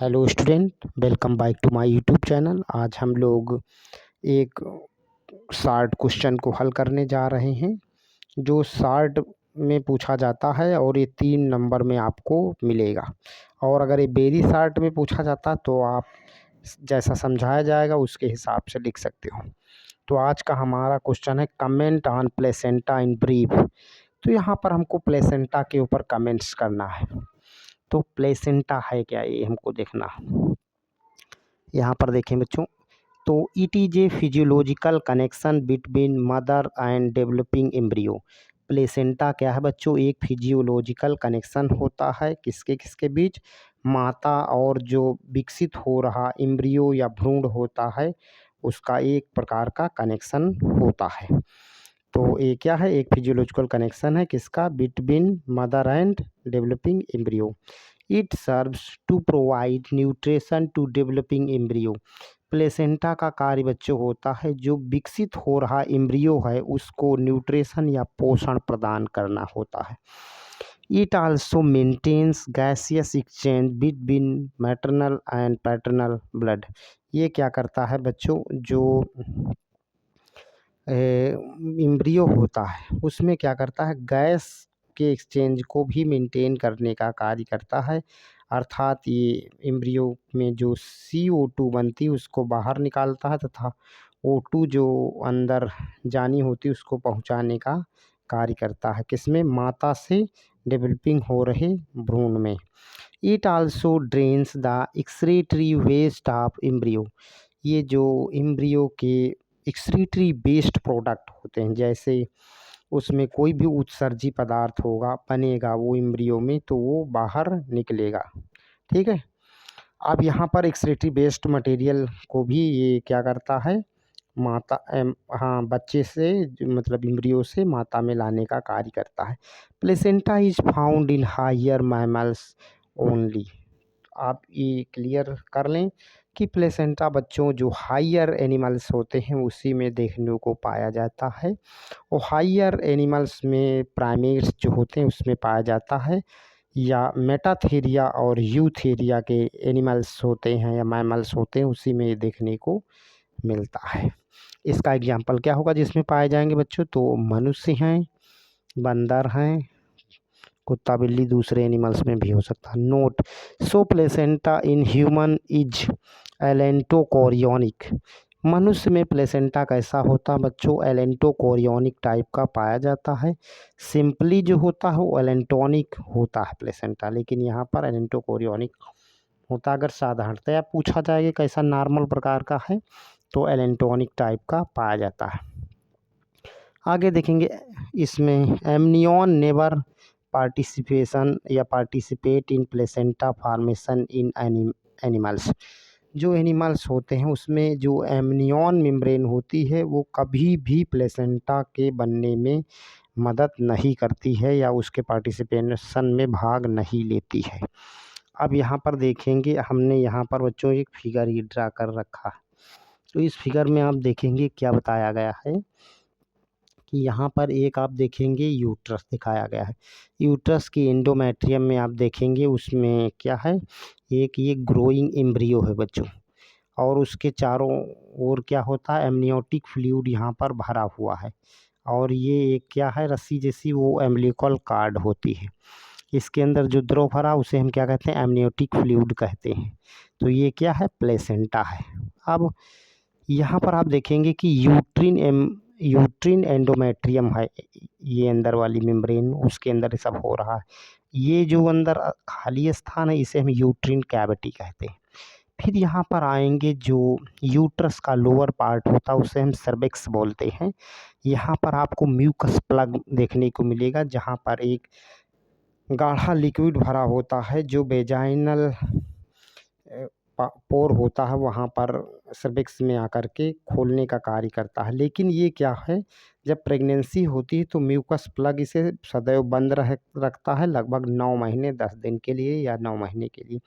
Hello student, welcome back to my YouTube channel. आज हम लोग एक शार्ट क्वेश्चन को हल करने जा रहे हैं जो शार्ट में पूछा जाता है और ये 3 नंबर में आपको मिलेगा। और अगर ये वेरी शार्ट में पूछा जाता तो आप जैसा समझाया जाएगा उसके हिसाब से लिख सकते हो। तो आज का हमारा क्वेश्चन है comment on placenta in brief. तो यहाँ पर हमको प्लेसेंटा के ऊपर कमेंट्स करना है। तो प्लेसेंटा है क्या, ये हमको देखना। यहाँ पर देखें बच्चों, तो it is a physiological connection between mother and developing embryo. Placenta क्या है बच्चों? एक फिजियोलॉजिकल कनेक्शन होता है किसके किसके बीच? माता और जो विकसित हो रहा एम्ब्रियो या भ्रूण होता है उसका एक प्रकार का कनेक्शन होता है। तो ये क्या है? एक फिजियोलॉजिकल कनेक्शन है किसका? Between mother and developing embryo. It serves to provide nutrition to developing embryo. Placenta का कार्य बच्चों होता है जो विकसित हो रहा एम्ब्रियो है उसको न्यूट्रिशन या पोषण प्रदान करना होता है। It also maintains gaseous exchange between maternal and paternal blood. ये क्या करता है बच्चों? जो एम्ब्रियो होता है उसमें क्या करता है? गैस के एक्सचेंज को भी मेंटेन करने का कार्य करता है। अर्थात ये एम्ब्रियो में जो CO2 बनती है उसको बाहर निकालता है तथा O2 जो अंदर जानी होती है उसको पहुंचाने का कार्य करता है। किसमें? माता से डेवलपिंग हो रहे भ्रूण में। It also drains the excretory waste of embryo. ये जो एम्ब्रियो के एक्सक्रीटरी वेस्ट प्रोडक्ट होते हैं, जैसे उसमें कोई भी उत्सर्जी पदार्थ होगा बनेगा वो एम्ब्रियो में तो वो बाहर निकलेगा। ठीक है। अब यहाँ पर एक्सक्रीटरी वेस्ट मटेरियल को भी ये क्या करता है? माता हाँ, बच्चे से मतलब एम्ब्रियो से माता में लाने का कार्य करता है। Placenta is found in higher mammals only. आप ये क्लियर कर लें कि प्लेसेंटा बच्चों जो हायर एनिमल्स होते हैं उसी में देखने को पाया जाता है। और हायर एनिमल्स में प्राइमेट्स जो होते हैं उसमें पाया जाता है, या मेटाथेरिया और यूथेरिया के एनिमल्स होते हैं या मैमल्स होते हैं उसी में देखने को मिलता है। इसका एग्जाम्पल क्या होगा जिसमें पाए जाएंगे बच्चों? तो मनुष्य हैं, बंदर हैं, कुत्ता बिल्ली दूसरे एनिमल्स में भी हो सकता है। Note, so placenta in human is allantochorionic. मनुष्य में प्लेसेंटा कैसा होता है बच्चों? एलेंटोकोरियोनिक टाइप का पाया जाता है। सिंपली जो होता है वो एलेंटोनिक होता है प्लेसेंटा, लेकिन यहाँ पर एलेंटोकोरियोनिक होता। अगर साधारणतया पूछा जाए कि कैसा नॉर्मल प्रकार का है तो एलेंटोनिक टाइप का पाया जाता है। आगे देखेंगे इसमें एमनियन नेवर पार्टिसिपेशन या participate in placenta formation in animals. जो एनिमल्स होते हैं उसमें जो एमनियन मेम्ब्रेन होती है वो कभी भी प्लेसेंटा के बनने में मदद नहीं करती है या उसके पार्टिसिपेशन में भाग नहीं लेती है। अब यहाँ पर देखेंगे, हमने यहाँ पर बच्चों एक फिगर ही ड्रा कर रखा है। तो इस फिगर में आप देखेंगे क्या बताया गया है कि यहाँ पर एक आप देखेंगे यूट्रस दिखाया गया है। यूट्रस की एंडोमेट्रियम में आप देखेंगे उसमें क्या है? एक ये ग्रोइंग एम्ब्रियो है बच्चों, और उसके चारों ओर क्या होता है? एमनियोटिक फ्लूइड यहाँ पर भरा हुआ है। और ये एक क्या है? रस्सी जैसी वो एम्बिलिकल कार्ड होती है। इसके अंदर जो द्रव भरा उसे हम क्या कहते हैं? एमनियोटिक फ्लूइड कहते हैं। तो ये क्या है? प्लेसेंटा है। अब यहाँ पर आप देखेंगे कि यूट्रिन एंडोमेट्रियम है, ये अंदर वाली मेम्ब्रेन उसके अंदर सब हो रहा है। ये जो अंदर खाली स्थान है इसे हम यूट्रिन कैविटी कहते हैं। फिर यहाँ पर आएंगे जो यूट्रस का लोअर पार्ट होता है उसे हम सर्विक्स बोलते हैं। यहाँ पर आपको म्यूकस प्लग देखने को मिलेगा जहाँ पर एक गाढ़ा लिक्विड भरा होता है जो वेजाइनल पोर होता है वहाँ पर सर्विक्स में आकर के खोलने का कार्य करता है। लेकिन ये क्या है? जब प्रेगनेंसी होती है तो म्यूकस प्लग इसे सदैव बंद रखता है लगभग 9 महीने 10 दिन के लिए या 9 महीने के लिए।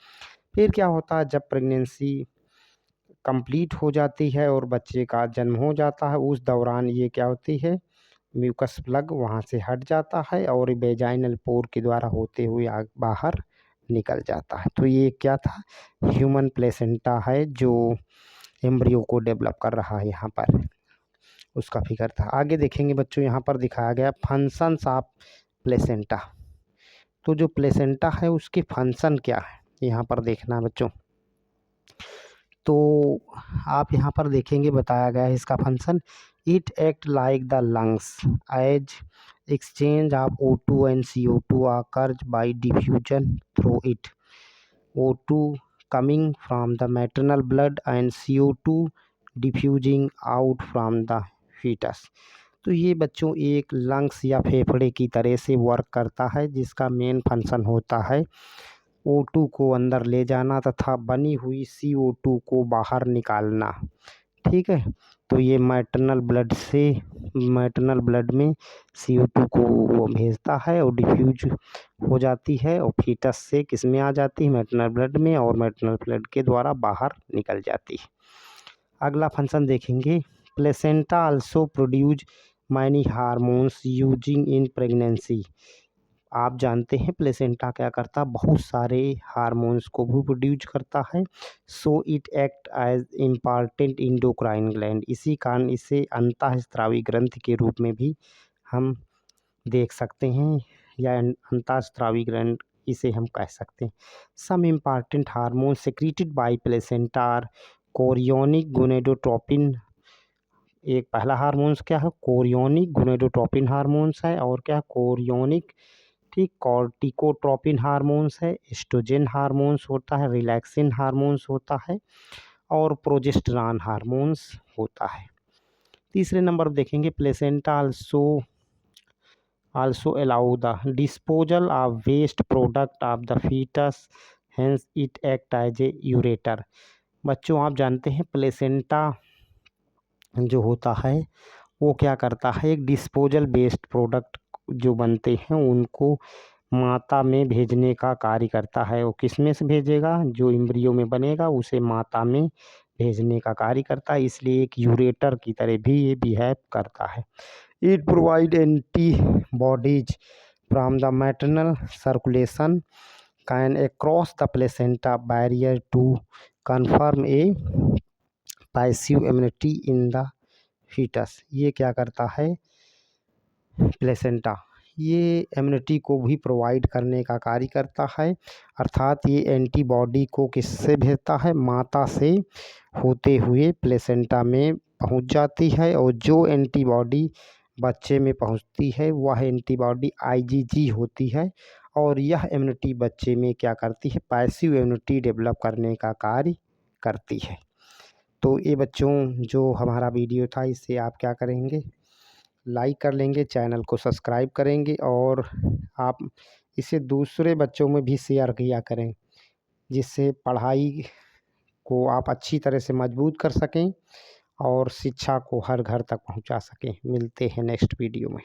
फिर क्या होता है? जब प्रेगनेंसी कंप्लीट हो जाती है और बच्चे का जन्म हो जाता है उस दौरान ये क्या होती है? म्यूकस प्लग वहाँ से हट जाता है और वेजाइनल पोर के द्वारा होते हुए बाहर निकल जाता है। तो ये क्या था, ह्यूमन प्लेसेंटा है जो एम्ब्रियो को डेवलप कर रहा है यहाँ पर, उसका फिगर था। आगे देखेंगे बच्चों, यहाँ पर दिखाया गया फंक्शंस ऑफ प्लेसेंटा। तो जो प्लेसेंटा है उसके फंक्शन क्या है यहाँ पर देखना बच्चों। तो आप यहाँ पर देखेंगे बताया गया है इसका function, it act like the lungs as exchange of O2 and CO2 occurs by diffusion through it, O2 coming from the maternal blood and CO2 diffusing out from the fetus। तो ये बच्चों एक लंग्स या फेफड़े की तरह से work करता है, जिसका मेन फंक्शन होता है O2 को अंदर ले जाना तथा बनी हुई CO2 को बाहर निकालना। ठीक है, तो ये मैटरनल ब्लड में CO2 को वो भेजता है और डिफ्यूज हो जाती है और फीटस से किस में आ जाती है, मैटरनल ब्लड में, और मैटरनल ब्लड के द्वारा बाहर निकल जाती है। अगला फंक्शन देखेंगे, placenta also produce many hormones using in pregnancy. आप जानते हैं प्लेसेंटा क्या करता है, बहुत सारे हार्मोन्स को भी प्रोड्यूस करता है। So it act as important endocrine gland, इसी कारण इसे अंतःस्रावी ग्रंथि के रूप में भी हम देख सकते हैं, या अंतःस्रावी ग्लैंड इसे हम कह सकते हैं। Some important hormone secreted by placenta are chorionic gonadotropin. एक पहला हार्मोन्स क्या है, कोरियोनिक गोनेडोट्रोपिन हार्मोन्स है, और क्या कोरियोनिक, ठीक, कॉर्टिकोट्रोपिन हार्मोन्स है, एस्ट्रोजन हार्मोन्स होता है, रिलैक्सिन हार्मोन्स होता है, और प्रोजेस्टेरॉन हार्मोन्स होता है। तीसरे नंबर देखेंगे, placenta also allow the disposal of waste product of the foetus, hence it act as a ureter. बच्चों आप जानते हैं प्लेसेंटा जो होता है वो क्या करता है, एक डिस्पोजल बेस्ड प्रोडक्ट जो बनते हैं उनको माता में भेजने का कार्य करता है। वो किस में से भेजेगा, जो एम्ब्रियो में बनेगा उसे माता में भेजने का कार्य करता है, इसलिए एक यूरेटर की तरह भी ये बिहेव करता है। It provide antibodies from the maternal circulation can across the placenta barrier to confirm a passive immunity in the foetus. ये क्या करता है प्लेसेंटा, ये इम्यूनिटी को भी प्रोवाइड करने का कार्य करता है, अर्थात ये एंटीबॉडी को किससे भेजता है, माता से होते हुए प्लेसेंटा में पहुंच जाती है, और जो एंटीबॉडी बच्चे में पहुंचती है वह एंटीबॉडी IgG होती है, और यह इम्यूनिटी बच्चे में क्या करती है, पैसिव इम्यूनिटी डेवलप करने का कार्य करती है। तो ये बच्चों जो हमारा वीडियो था इससे आप क्या करेंगे, लाइक कर लेंगे, चैनल को सब्सक्राइब करेंगे, और आप इसे दूसरे बच्चों में भी शेयर किया करें, जिससे पढ़ाई को आप अच्छी तरह से मजबूत कर सकें और शिक्षा को हर घर तक पहुंचा सकें। मिलते हैं नेक्स्ट वीडियो में।